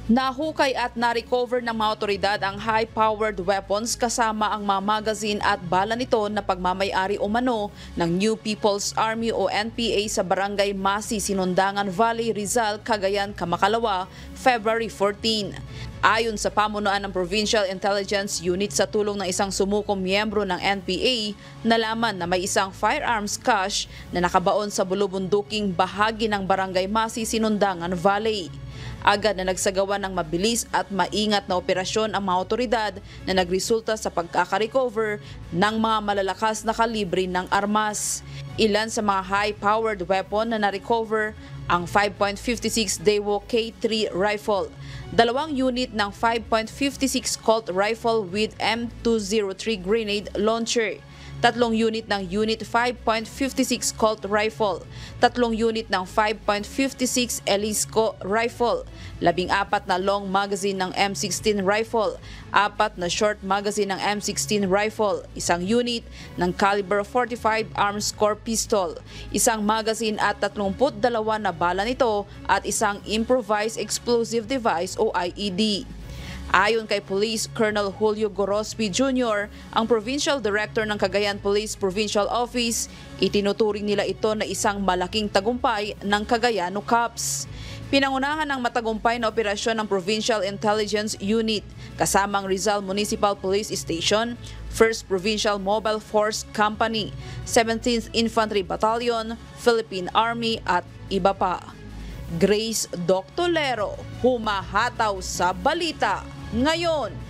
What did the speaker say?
Nahukay at na-recover ng mga otoridad ang high-powered weapons kasama ang mga magazine at bala nito na pagmamay-ari umano ng New People's Army o NPA sa Barangay Masi, Sinundangan Valley, Rizal, Cagayan, Kamakalawa, February 14. Ayon sa pamunuan ng Provincial Intelligence Unit sa tulong ng isang sumukong miyembro ng NPA, nalaman na may isang firearms cache na nakabaon sa bulubunduking bahagi ng Barangay Masi, Sinundangan Valley. Agad na nagsagawa ng mabilis at maingat na operasyon ang mga otoridad na nagresulta sa pagkakarecover ng mga malalakas na kalibre ng armas. Ilan sa mga high-powered weapon na na-recover ang 5.56 Daewoo K3 rifle, 2 unit ng 5.56 Colt rifle with M203 grenade launcher, 3 unit ng Unit 5.56 Colt rifle, 3 unit ng 5.56 Elisco rifle, 14 na long magazine ng M16 rifle, 4 na short magazine ng M16 rifle, 1 unit ng caliber 45 arms core pistol, 1 magazine at 32 na bala nito at 1 improvised explosive device o IED. Ayon kay Police Colonel Julio Gorospi Jr., ang Provincial Director ng Cagayan Police Provincial Office, itinuturing nila ito na isang malaking tagumpay ng Cagayano Cops. Pinangunahan ng matagumpay na operasyon ng Provincial Intelligence Unit kasamang Rizal Municipal Police Station, 1st Provincial Mobile Force Company, 17th Infantry Battalion, Philippine Army at iba pa. Grace Doctolero, humahataw sa balita ngayon.